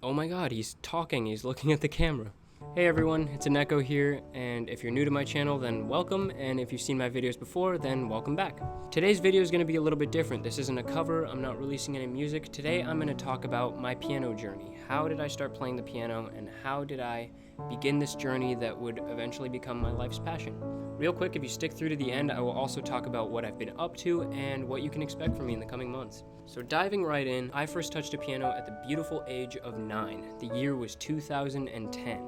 Oh my god, he's talking, he's looking at the camera. Hey everyone, it's Eneko here, and if you're new to my channel, then welcome, and if you've seen my videos before, then welcome back. Today's video is going to be a little bit different. This isn't a cover, I'm not releasing any music. Today I'm going to talk about my piano journey. How did I start playing the piano, and how did I begin this journey that would eventually become my life's passion? Real quick, if you stick through to the end, I will also talk about what I've been up to and what you can expect from me in the coming months. So diving right in, I first touched a piano at the beautiful age of 9. The year was 2010.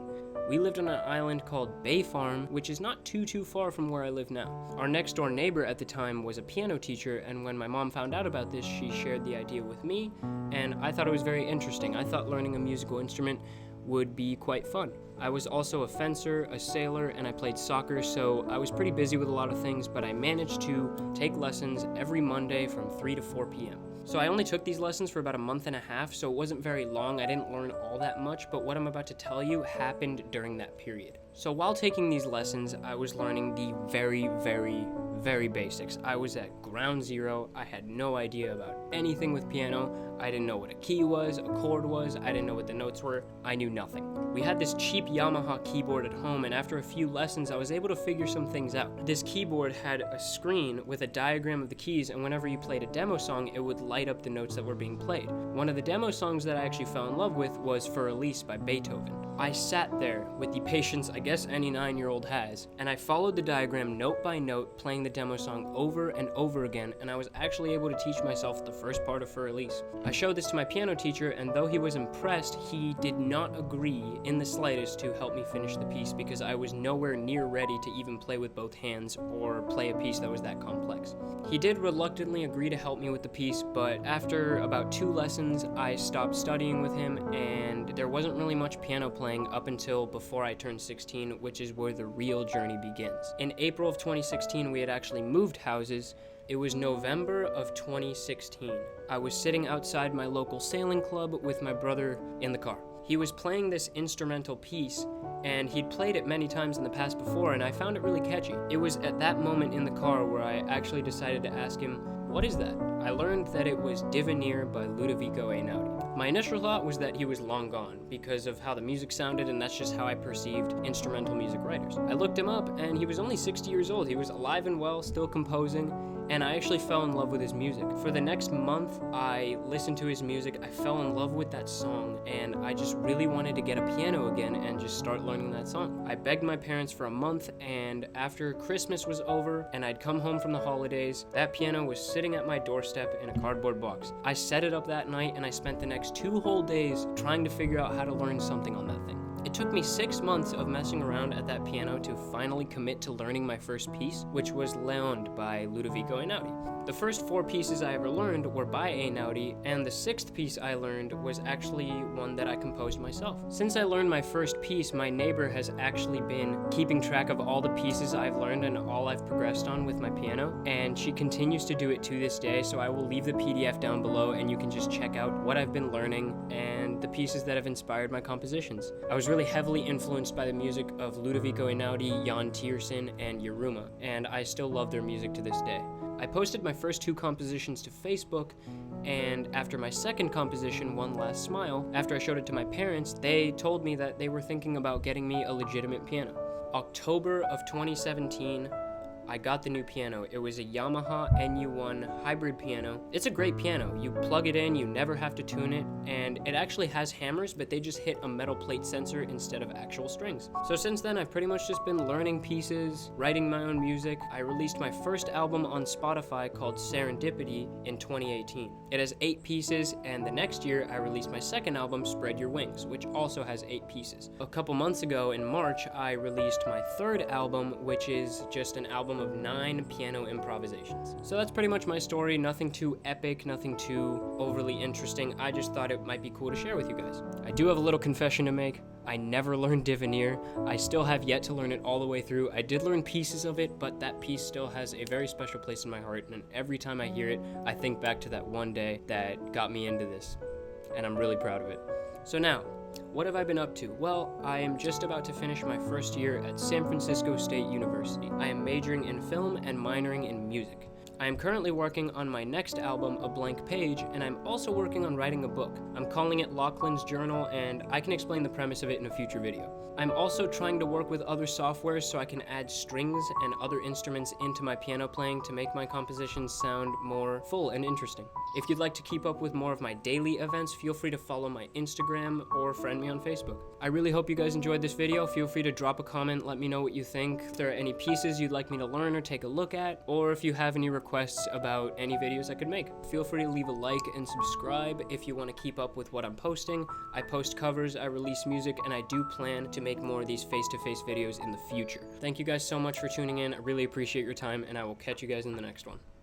We lived on an island called Bay Farm, which is not too far from where I live now. Our next door neighbor at the time was a piano teacher, and when my mom found out about this, she shared the idea with me, and I thought it was very interesting. I thought learning a musical instrument would be quite fun. I was also a fencer, a sailor, and I played soccer, so I was pretty busy with a lot of things, but I managed to take lessons every Monday from 3 to 4 p.m. So I only took these lessons for about a month and a half, so it wasn't very long. I didn't learn all that much, but what I'm about to tell you happened during that period. So while taking these lessons, I was learning the very basics. I was at ground zero. I had no idea about anything with piano. I didn't know what a key was, a chord was, I didn't know what the notes were. I knew nothing. We had this cheap Yamaha keyboard at home, and after a few lessons, I was able to figure some things out. This keyboard had a screen with a diagram of the keys, and whenever you played a demo song, it would light up the notes that were being played. One of the demo songs that I actually fell in love with was For Elise by Beethoven. I sat there with the patience I guess any 9-year-old has, and I followed the diagram note by note, playing the demo song over and over again, and I was actually able to teach myself the first part of For Elise. I showed this to my piano teacher, and though he was impressed, he did not agree in the slightest to help me finish the piece because I was nowhere near ready to even play with both hands or play a piece that was that complex. He did reluctantly agree to help me with the piece, but after about 2 lessons, I stopped studying with him, and there wasn't really much piano playing up until before I turned 16, which is where the real journey begins. In April of 2016, we had actually moved houses. It was November of 2016. I was sitting outside my local sailing club with my brother in the car. He was playing this instrumental piece, and he'd played it many times in the past before, and I found it really catchy. It was at that moment in the car where I actually decided to ask him, "What is that?" I learned that it was Divenire by Ludovico Einaudi. My initial thought was that he was long gone because of how the music sounded, and that's just how I perceived instrumental music writers. I looked him up, and he was only 60 years old. He was alive and well, still composing, and I actually fell in love with his music. For the next month, I listened to his music, I fell in love with that song, and I just really wanted to get a piano again and just start learning that song. I begged my parents for a month, and after Christmas was over and I'd come home from the holidays, that piano was sitting at my doorstep in a cardboard box. I set it up that night, and I spent the next 2 whole days trying to figure out how to learn something on that thing. It took me 6 months of messing around at that piano to finally commit to learning my first piece, which was Leonde by Ludovico Einaudi. The first 4 pieces I ever learned were by Einaudi, and the 6th piece I learned was actually one that I composed myself. Since I learned my first piece, my neighbor has actually been keeping track of all the pieces I've learned and all I've progressed on with my piano, and she continues to do it to this day, so I will leave the PDF down below and you can just check out what I've been learning and the pieces that have inspired my compositions. I was really heavily influenced by the music of Ludovico Einaudi, Jan Tiersen, and Yiruma, and I still love their music to this day. I posted my first 2 compositions to Facebook, and after my second composition, One Last Smile, after I showed it to my parents, they told me that they were thinking about getting me a legitimate piano. October of 2017, I got the new piano. It was a Yamaha NU1 hybrid piano. It's a great piano. You plug it in, you never have to tune it, and it actually has hammers, but they just hit a metal plate sensor instead of actual strings. So since then, I've pretty much just been learning pieces, writing my own music. I released my first album on Spotify called Serendipity in 2018. It has 8 pieces, and the next year, I released my second album, Spread Your Wings, which also has 8 pieces. A couple months ago, in March, I released my third album, which is just an album of 9 piano improvisations. So that's pretty much my story. Nothing too epic, nothing too overly interesting. I just thought it might be cool to share with you guys. I do have a little confession to make. I never learned Divenire. I still have yet to learn it all the way through. I did learn pieces of it, but that piece still has a very special place in my heart, and every time I hear it, I think back to that one day that got me into this, and I'm really proud of it. So now, what have I been up to? Well, I am just about to finish my first year at San Francisco State University. I am majoring in film and minoring in music. I am currently working on my next album, A Blank Page, and I'm also working on writing a book. I'm calling it Lachlan's Journal, and I can explain the premise of it in a future video. I'm also trying to work with other softwares so I can add strings and other instruments into my piano playing to make my compositions sound more full and interesting. If you'd like to keep up with more of my daily events, feel free to follow my Instagram or friend me on Facebook. I really hope you guys enjoyed this video. Feel free to drop a comment, let me know what you think. If there are any pieces you'd like me to learn or take a look at, or if you have any requests about any videos I could make. Feel free to leave a like and subscribe if you want to keep up with what I'm posting. I post covers, I release music, and I do plan to make more of these face-to-face videos in the future. Thank you guys so much for tuning in. I really appreciate your time, and I will catch you guys in the next one.